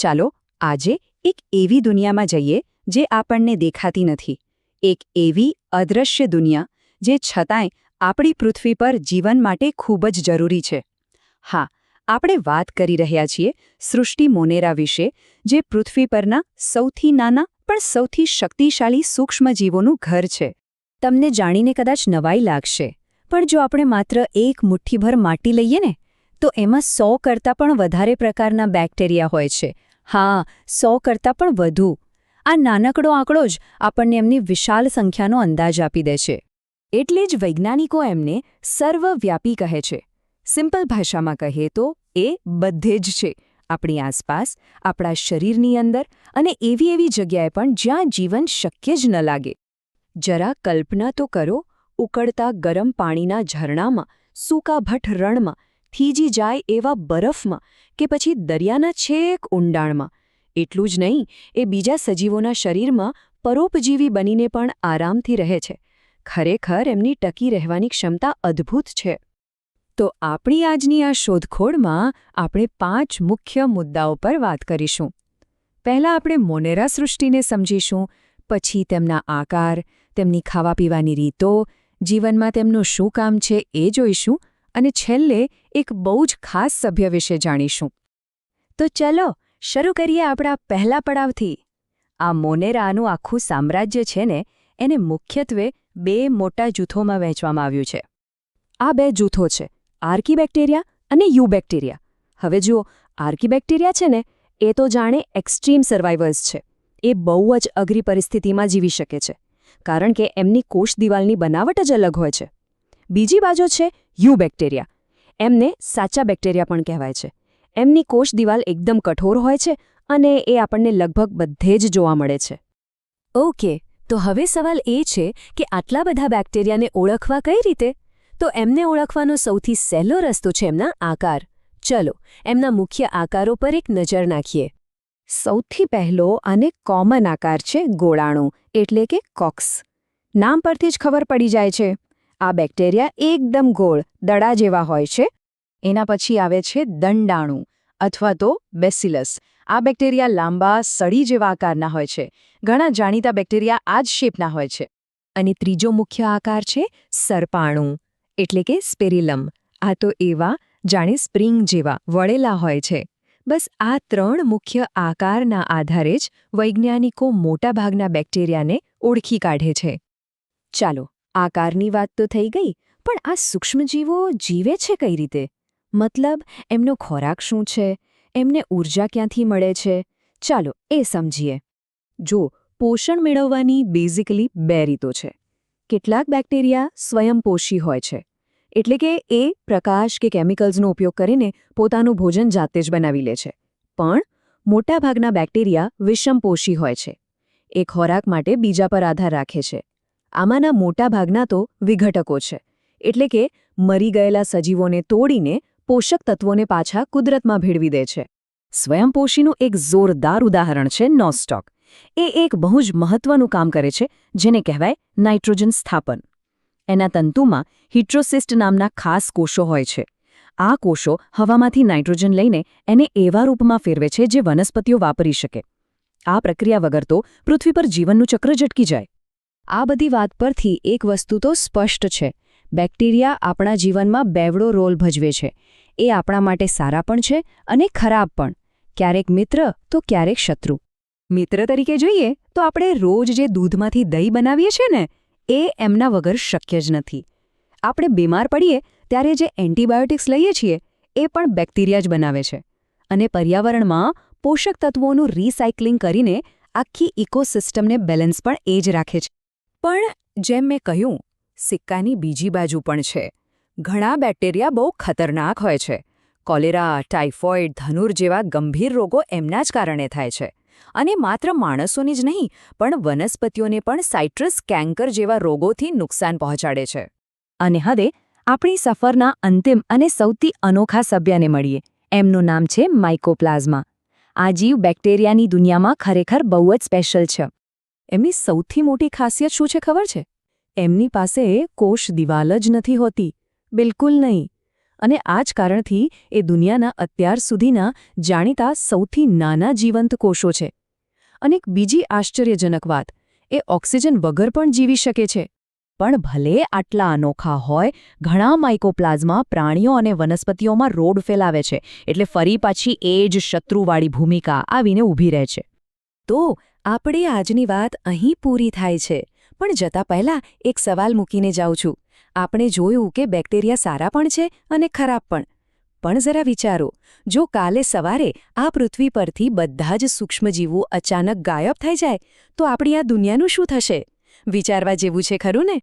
ચાલો આજે એક એવી દુનિયામાં જઈએ જે આપણને દેખાતી નથી, એક એવી અદૃશ્ય દુનિયા જે છતાંય આપણી પૃથ્વી પર જીવન માટે ખૂબ જ જરૂરી છે. હા, આપણે વાત કરી રહ્યા છીએ સૃષ્ટિ મોનેરા વિશે, જે પૃથ્વી પરના સૌથી નાના પણ સૌથી શક્તિશાળી સૂક્ષ્મજીવોનું ઘર છે. તમને જાણીને કદાચ નવાઈ લાગશે, પણ જો આપણે માત્ર એક મુઠ્ઠીભર માટી લઈએ ને, તો એમાં 100 કરતાં પણ વધારે પ્રકારના બેક્ટેરિયા હોય છે. હા, 100 કરતાં પણ વધુ. આ નાનકડો આંકડો જ આપણને એમની વિશાળ સંખ્યાનો અંદાજ આપી દે છે. એટલે જ વૈજ્ઞાનિકો એમને સર્વવ્યાપી કહે છે. સિમ્પલ ભાષામાં કહીએ તો એ બધે જ છે, આપણી આસપાસ, આપણા શરીરની અંદર અને એવી જગ્યાએ પણ જ્યાં જીવન શક્ય જ ન લાગે. જરા કલ્પના તો કરો, ઉકળતા ગરમ પાણીના ઝરણામાં, સૂકા ભઠ્ઠ રણમાં, થીજી જાય એવા બરફમાં કે પછી દરિયાના છેક ઊંડાણમાં. એટલું જ નહીં, એ બીજા સજીવોના શરીરમાં પરોપજીવી બનીને પણ આરામથી રહે છે. ખરેખર એમની ટકી રહેવાની ક્ષમતા અદ્ભુત છે. તો આપણી આજની આ શોધખોળમાં આપણે 5 મુખ્ય મુદ્દાઓ પર વાત કરીશું. પહેલાં આપણે મોનેરા સૃષ્ટિને સમજીશું, પછી તેમના આકાર, તેમની ખાવા-પીવાની રીતો, જીવનમાં તેમનું શું કામ છે એ જોઈશું, અને છેલ્લે એક બહુ જ ખાસ સભ્ય વિશે જાણીશું. તો ચલો શરૂ કરીએ આપણા પહેલા પડાવથી. આ મોનેરાનું આખું સામ્રાજ્ય છે ને, એને મુખ્યત્વે 2 મોટા જૂથોમાં વહેંચવામાં આવ્યું છે. આ 2 જૂથો છે આર્કીબેક્ટેરિયા અને યુબેક્ટેરિયા. હવે જુઓ, આર્કીબેક્ટેરિયા છે ને, એ તો જાણે એક્સ્ટ્રીમ સર્વાઇવર્સ છે. એ બહુ જ અઘરી પરિસ્થિતિમાં જીવી શકે છે, કારણ કે એમની કોષ દિવાલની બનાવટ જ અલગ હોય છે. બીજી બાજુ છે યુબેક્ટેરિયા. એમને સાચા બેક્ટેરિયા પણ કહેવાય છે. એમની કોષ દિવાલ એકદમ કઠોર હોય છે અને એ આપણને લગભગ બધે જ જોવા મળે છે. ઓકે, તો હવે સવાલ એ છે કે આટલા બધા બેક્ટેરિયાને ઓળખવા કઈ રીતે? તો એમને ઓળખવાનો સૌથી સહેલો રસ્તો છે એમના આકાર. ચલો, એમના મુખ્ય આકારો પર એક નજર નાખીએ. સૌથી પહેલો અને કોમન આકાર છે ગોળાણુ, એટલે કે કોક્સ. નામ પરથી જ ખબર પડી જાય છે. આ બેક્ટેરિયા એકદમ ગોળ, દડા જેવા હોય છે. એના પછી આવે છે દંડાણુ અથવા તો બેસિલસ. આ બેક્ટેરિયા લાંબા, સળી જેવા આકારના હોય છે. ઘણા જાણીતા બેક્ટેરિયા આ જ શેપના હોય છે. અને ત્રીજો મુખ્ય આકાર છે સર્પાણુ, એટલે કે સ્પેરિલમ. આ તો એવા જાણે સ્પ્રિંગ જેવા વળેલા હોય છે. બસ આ 3 મુખ્ય આકારના આધારે જ વૈજ્ઞાનિકો મોટાભાગના બેક્ટેરિયાને ઓળખી કાઢે છે. ચાલો, આકારની વાત તો થઈ ગઈ, પણ આ સૂક્ષ્મજીવો જીવે છે કઈ રીતે? મતલબ, એમનો ખોરાક શું છે? એમને ઊર્જા ક્યાંથી મળે છે? ચાલો એ સમજીએ. જો, પોષણ મેળવવાની બેઝિકલી 2 રીતો છે. કેટલાક બેક્ટેરિયા સ્વયંપોષી હોય છે, એટલે કે એ પ્રકાશ કે કેમિકલ્સનો ઉપયોગ કરીને પોતાનું ભોજન જાતે જ બનાવી લે છે. પણ મોટાભાગના બેક્ટેરિયા વિષમપોષી હોય છે. એ ખોરાક માટે બીજા પર આધાર રાખે છે. આમાંના મોટાભાગના તો વિઘટકો છે, એટલે કે મરી ગયેલા સજીવોને તોડીને પોષક તત્વોને પાછા કુદરતમાં ભેળવી દે છે. સ્વયંપોષીનું એક જોરદાર ઉદાહરણ છે નોસ્ટોક. એ એક બહુ જ મહત્વનું કામ કરે છે, જેને કહેવાય નાઇટ્રોજન સ્થાપન. એના તંતુમાં હિટ્રોસિસ્ટ નામના ખાસ કોષો હોય છે. આ કોષો હવામાંથી નાઇટ્રોજન લઈને એને એવા રૂપમાં ફેરવે છે જે વનસ્પતિઓ વાપરી શકે. આ પ્રક્રિયા વગર તો પૃથ્વી પર જીવનનું ચક્ર જ અટકી જાય. આ બધી વાત પરથી એક વસ્તુ તો સ્પષ્ટ છે. બેક્ટેરિયા આપણા જીવનમાં બેવડો રોલ ભજવે છે. એ આપણા માટે સારા પણ છે અને ખરાબ પણ. ક્યારેક મિત્ર તો ક્યારેક શત્રુ. મિત્ર તરીકે જોઈએ તો આપણે રોજ જે દૂધમાંથી દહીં બનાવીએ છીએ ને, એ એમના વગર શક્ય જ નથી. આપણે બીમાર પડીએ ત્યારે જે એન્ટિબાયોટિક્સ લઈએ છીએ, એ પણ બેક્ટેરિયા જ બનાવે છે. અને પર્યાવરણમાં પોષક તત્વોનું રિસાયકલિંગ કરીને આખી ઇકોસિસ્ટમને બેલેન્સ પણ એ જ રાખે છે. પણ જેમ મેં કહ્યું, સિક્કાની બીજી બાજુ પણ છે. ઘણા બેક્ટેરિયા બહુ ખતરનાક હોય છે. કોલેરા, ટાઇફોઇડ, ધનુર જેવા ગંભીર રોગો એમના જ કારણે થાય છે. અને માત્ર માણસોને જ નહીં, પણ વનસ્પતિઓને પણ સાઇટ્રસ કેન્કર જેવા રોગોથી નુકસાન પહોંચાડે છે. અને હવે આપણી સફરના અંતિમ અને સૌથી અનોખા સભ્યને મળીએ. એમનું નામ છે માઇકોપ્લાઝમા. આ જીવ બેક્ટેરિયાની દુનિયામાં ખરેખર બહુ જ સ્પેશિયલ છે. એમની સૌથી મોટી ખાસિયત શું છે ખબર છે? એમની પાસે કોષ દિવાલ જ નથી હોતી. બિલકુલ નહીં. અને આ જ કારણથી એ દુનિયાના અત્યાર સુધીના જાણીતા સૌથી નાના જીવંત કોષો છે. અને એક બીજી આશ્ચર્યજનક વાત, એ ઓક્સિજન વગર પણ જીવી શકે છે. પણ ભલે આટલા અનોખા હોય, ઘણા માઇકોપ્લાઝમા પ્રાણીઓ અને વનસ્પતિઓમાં રોગ ફેલાવે છે, એટલે ફરી પાછી એ જ શત્રુવાળી ભૂમિકા આવીને ઊભી રહે છે. તો આપણે આજની વાત અહીં પૂરી થાય છે, પણ જતા પહેલા એક સવાલ મૂકીને જાઉં છું. આપણે જોયું કે બેક્ટેરિયા સારા પણ છે અને ખરાબ પણ. પણ જરા વિચારો, જો કાલે સવારે આ પૃથ્વી પરથી બધા જ સૂક્ષ્મજીવો અચાનક ગાયબ થઈ જાય, તો આપણી આ દુનિયાનું શું થશે? વિચારવા જેવું છે ખરું ને?